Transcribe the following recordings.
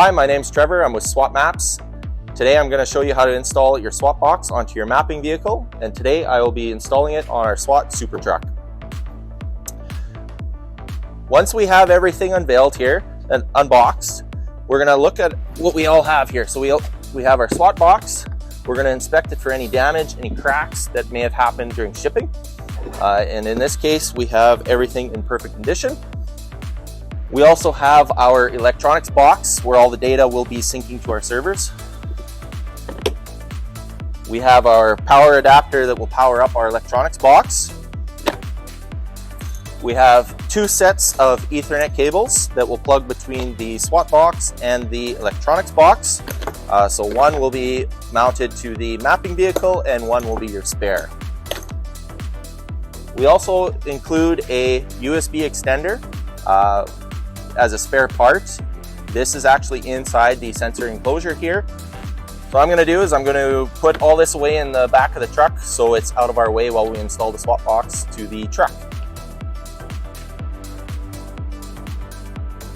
Hi, my name's Trevor. I'm with SWAT Maps. Today I'm going to show you how to install your SWAT box onto your mapping vehicle, and today I will be installing it on our SWAT super truck. Once we have everything unveiled here and unboxed, we're going to look at what we all have here. So we have our SWAT box. We're going to inspect it for any damage, any cracks that may have happened during shipping. And in this case, we have everything in perfect condition. We also have our electronics box where all the data will be syncing to our servers. We have our power adapter that will power up our electronics box. We have 2 sets of Ethernet cables that will plug between the SWAT box and the electronics box. So one will be mounted to the mapping vehicle and one will be your spare. We also include a USB extender as a spare part. This is actually inside the sensor enclosure here. So what I'm going to do is I'm going to put all this away in the back of the truck so it's out of our way while we install the SWAT box to the truck.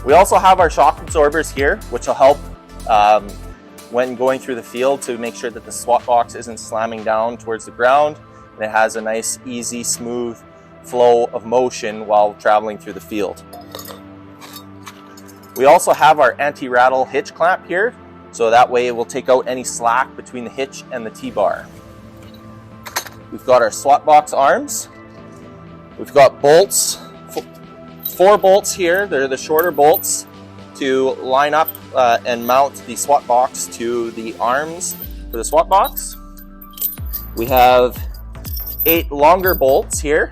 We also have our shock absorbers here, which will help when going through the field to make sure that the SWAT box isn't slamming down towards the ground and it has a nice, easy, smooth flow of motion while traveling through the field. We also have our anti-rattle hitch clamp here, so that way it will take out any slack between the hitch and the T-bar. We've got our SWAT box arms. We've got bolts, 4 bolts here. They're the shorter bolts to line up and mount the SWAT box to the arms for the SWAT box. We have 8 longer bolts here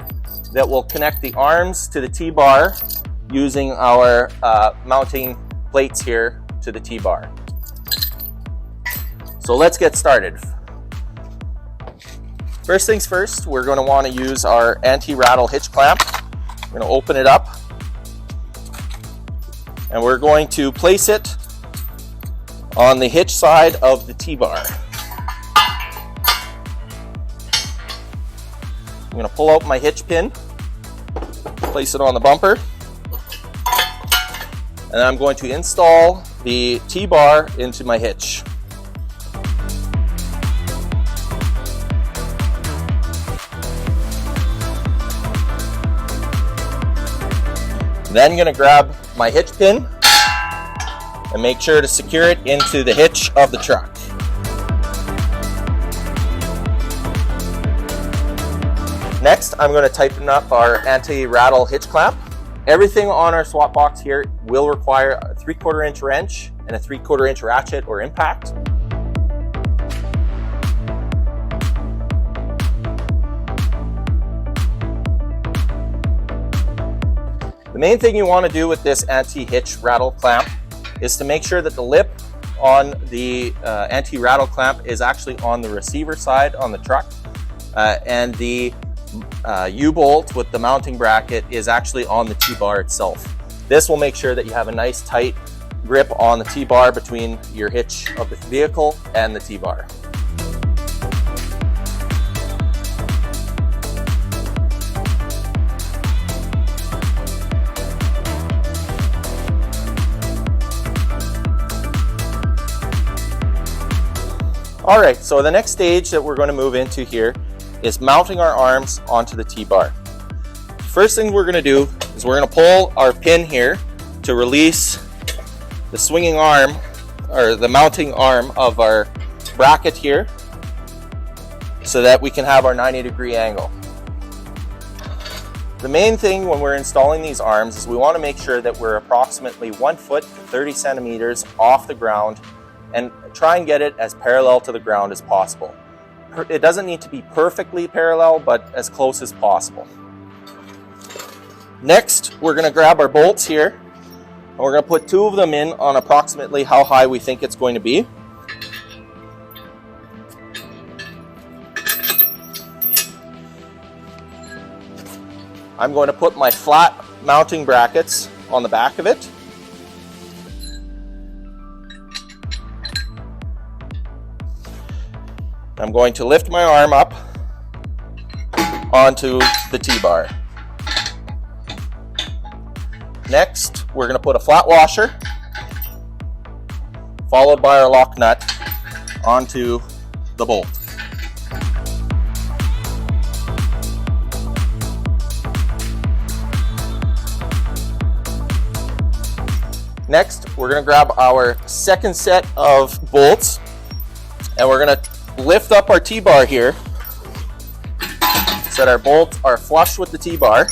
that will connect the arms to the T-bar using our mounting plates here to the T-bar. So let's get started. First things first, we're going to want to use our anti-rattle hitch clamp. We're going to open it up and we're going to place it on the hitch side of the T-bar. I'm going to pull out my hitch pin, place it on the bumper, and I'm going to install the T-bar into my hitch. Then I'm going to grab my hitch pin and make sure to secure it into the hitch of the truck. Next, I'm going to tighten up our anti-rattle hitch clamp. Everything on our SWAT box here will require a 3/4 inch wrench and a 3/4 inch ratchet or impact. The main thing you want to do with this anti-hitch rattle clamp is to make sure that the lip on the anti-rattle clamp is actually on the receiver side on the truck, and the U-bolt with the mounting bracket is actually on the T-bar itself. This will make sure that you have a nice tight grip on the T-bar between your hitch of the vehicle and the T-bar. All right, so the next stage that we're going to move into here is mounting our arms onto the T-bar. First thing we're going to do is we're going to pull our pin here to release the swinging arm or the mounting arm of our bracket here so that we can have our 90-degree angle. The main thing when we're installing these arms is we want to make sure that we're approximately 1 foot 30 centimeters off the ground and try and get it as parallel to the ground as possible. It doesn't need to be perfectly parallel, but as close as possible. Next, we're going to grab our bolts here, and we're going to put 2 of them in on approximately how high we think it's going to be. I'm going to put my flat mounting brackets on the back of it. I'm going to lift my arm up onto the T-bar. Next, we're going to put a flat washer followed by our lock nut onto the bolt. Next, we're going to grab our second set of bolts, and we're going to lift up our T-bar here so that our bolts are flush with the T-bar,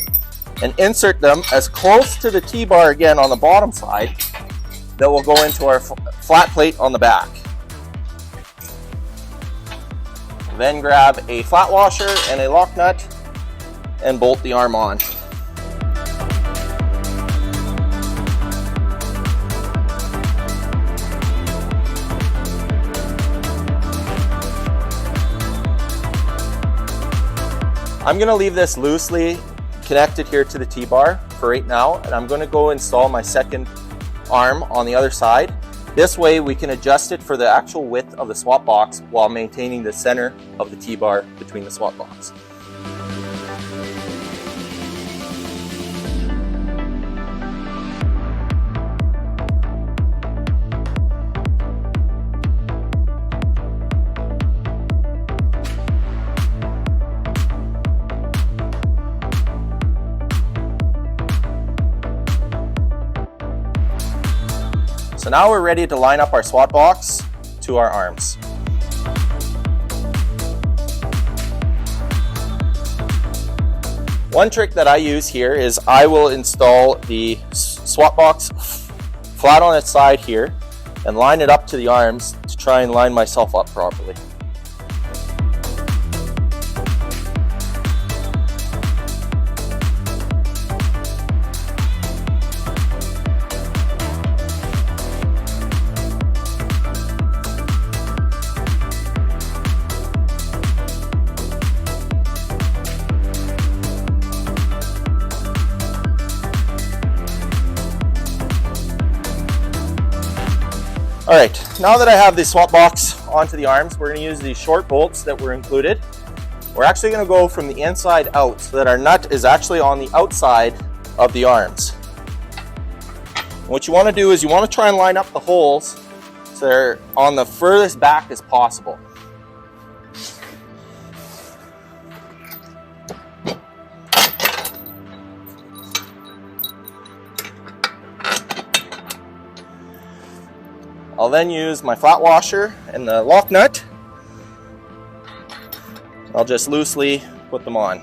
and insert them as close to the T-bar again on the bottom side that will go into our flat plate on the back. Then grab a flat washer and a lock nut and bolt the arm on. I'm going to leave this loosely connected here to the T-bar for right now, and I'm going to go install my second arm on the other side. This way we can adjust it for the actual width of the SWAT box while maintaining the center of the T-bar between the SWAT box. So now we're ready to line up our SWAT box to our arms. One trick that I use here is I will install the SWAT box flat on its side here and line it up to the arms to try and line myself up properly. Alright, now that I have the SWAT box onto the arms, we're going to use these short bolts that were included. We're actually going to go from the inside out so that our nut is actually on the outside of the arms. What you want to do is you want to try and line up the holes so they're on the furthest back as possible. I'll then use my flat washer and the lock nut. I'll just loosely put them on.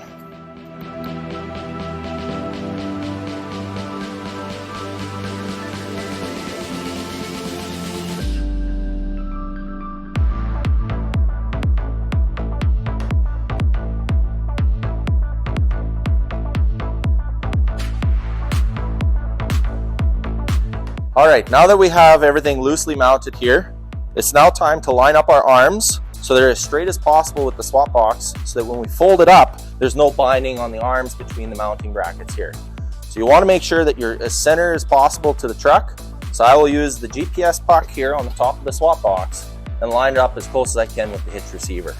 Alright, now that we have everything loosely mounted here, it's now time to line up our arms so they're as straight as possible with the SWAT box so that when we fold it up, there's no binding on the arms between the mounting brackets here. So you want to make sure that you're as center as possible to the truck. So I will use the GPS puck here on the top of the SWAT box and line it up as close as I can with the hitch receiver.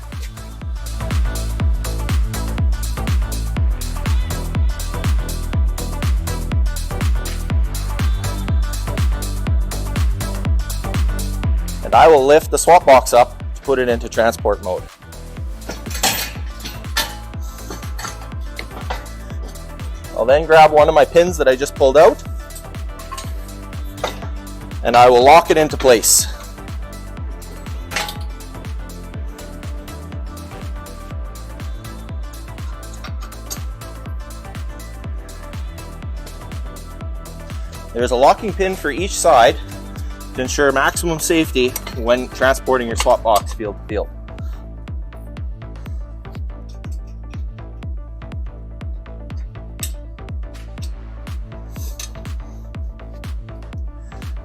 And I will lift the SWAT box up to put it into transport mode. I'll then grab one of my pins that I just pulled out and I will lock it into place. There's a locking pin for each side to ensure maximum safety when transporting your SWAT box field to field.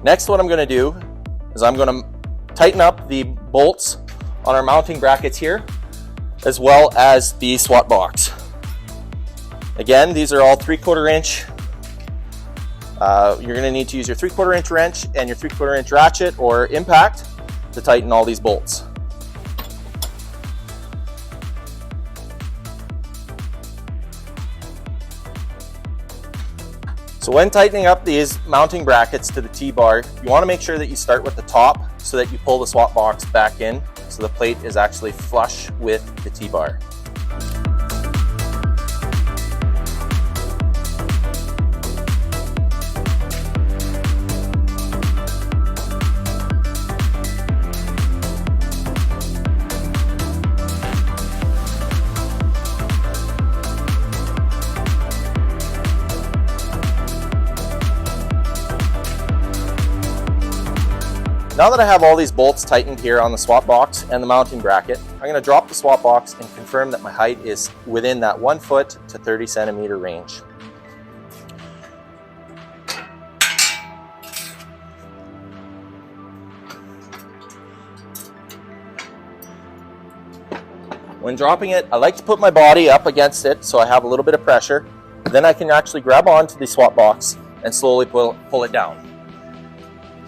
Next, what I'm going to do is I'm going to tighten up the bolts on our mounting brackets here, as well as the SWAT box. Again, these are all 3/4 inch. You're going to need to use your 3/4 inch wrench and your 3/4 inch ratchet or impact to tighten all these bolts. So when tightening up these mounting brackets to the T-bar, you want to make sure that you start with the top so that you pull the SWAT box back in so the plate is actually flush with the T-bar. Now that I have all these bolts tightened here on the SWAT box and the mounting bracket, I'm going to drop the SWAT box and confirm that my height is within that 1 foot to 30 centimeter range. When dropping it, I like to put my body up against it so I have a little bit of pressure. Then I can actually grab onto the SWAT box and slowly pull it down.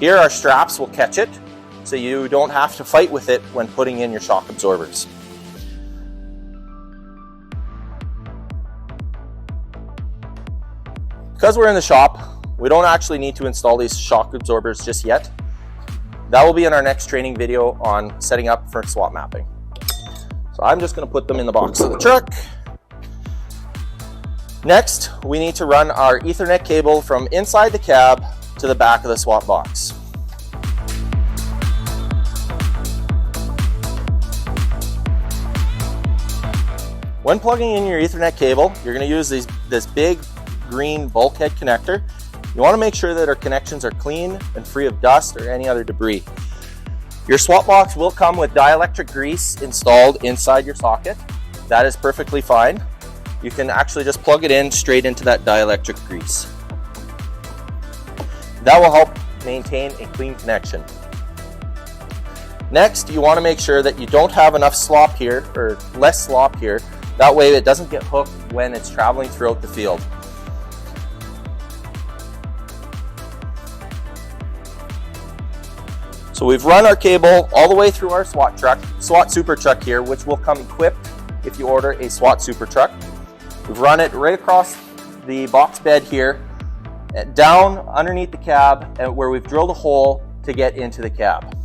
Here our straps will catch it, so you don't have to fight with it when putting in your shock absorbers. Because we're in the shop, we don't actually need to install these shock absorbers just yet. That will be in our next training video on setting up for SWAT mapping. So I'm just going to put them in the box of the truck. Next, we need to run our Ethernet cable from inside the cab to the back of the SWAT box. When plugging in your Ethernet cable, you're going to use this big green bulkhead connector. You want to make sure that our connections are clean and free of dust or any other debris. Your SWAT box will come with dielectric grease installed inside your socket. That is perfectly fine. You can actually just plug it in straight into that dielectric grease. That will help maintain a clean connection. Next, you want to make sure that you don't have enough slop here, or less slop here. That way it doesn't get hooked when it's traveling throughout the field. So we've run our cable all the way through our SWAT Super Truck here, which will come equipped if you order a SWAT Super Truck. We've run it right across the box bed here, down underneath the cab, and where we've drilled a hole to get into the cab.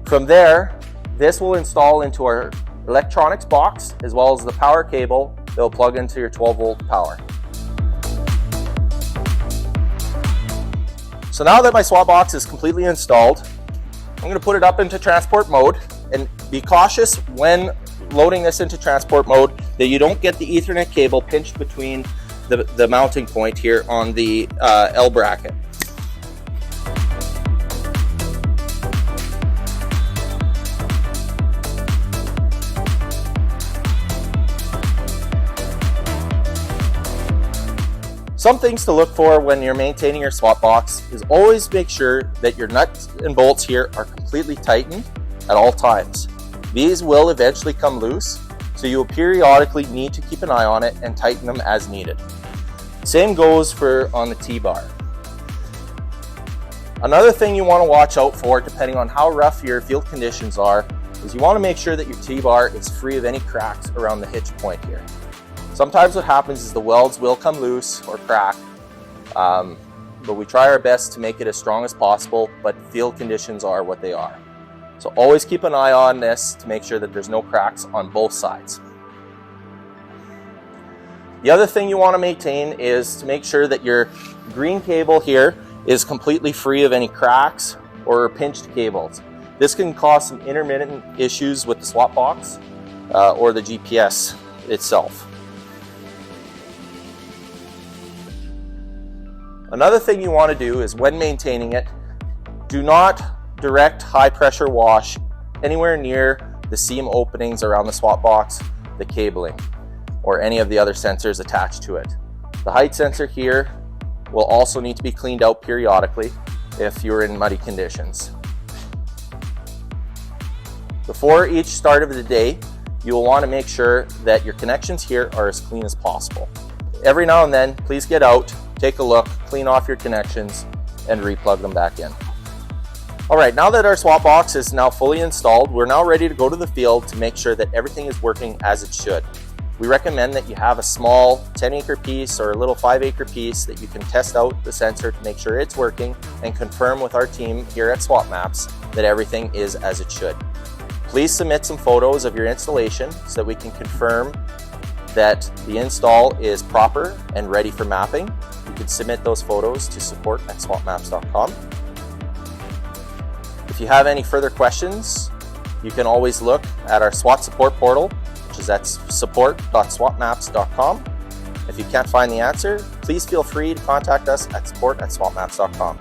From there, this will install into our electronics box as well as the power cable that will plug into your 12-volt power. So now that my SWAT box is completely installed, I'm going to put it up into transport mode, and be cautious when loading this into transport mode that you don't get the Ethernet cable pinched between the mounting point here on the L bracket. Some things to look for when you're maintaining your SWAT box is always make sure that your nuts and bolts here are completely tightened at all times. These will eventually come loose, so you will periodically need to keep an eye on it and tighten them as needed. Same goes for on the T-bar. Another thing you want to watch out for, depending on how rough your field conditions are, is you want to make sure that your T-bar is free of any cracks around the hitch point here. Sometimes what happens is the welds will come loose or crack, but we try our best to make it as strong as possible, but field conditions are what they are. So always keep an eye on this to make sure that there's no cracks on both sides. The other thing you want to maintain is to make sure that your green cable here is completely free of any cracks or pinched cables. This can cause some intermittent issues with the SWAT box or the GPS itself. Another thing you want to do is when maintaining it, do not direct high pressure wash anywhere near the seam openings around the SWAT box, the cabling, or any of the other sensors attached to it. The height sensor here will also need to be cleaned out periodically if you're in muddy conditions. Before each start of the day, you will want to make sure that your connections here are as clean as possible. Every now and then, please get out, take a look, clean off your connections, and replug them back in. All right, now that our SWAT box is now fully installed, we're now ready to go to the field to make sure that everything is working as it should. We recommend that you have a small 10-acre piece or a little 5-acre piece that you can test out the sensor to make sure it's working and confirm with our team here at SWAT Maps that everything is as it should. Please submit some photos of your installation so that we can confirm that the install is proper and ready for mapping. You can submit those photos to support@swatmaps.com. If you have any further questions, you can always look at our SWAT support portal, which is at support.swatmaps.com. If you can't find the answer, please feel free to contact us at support@swatmaps.com.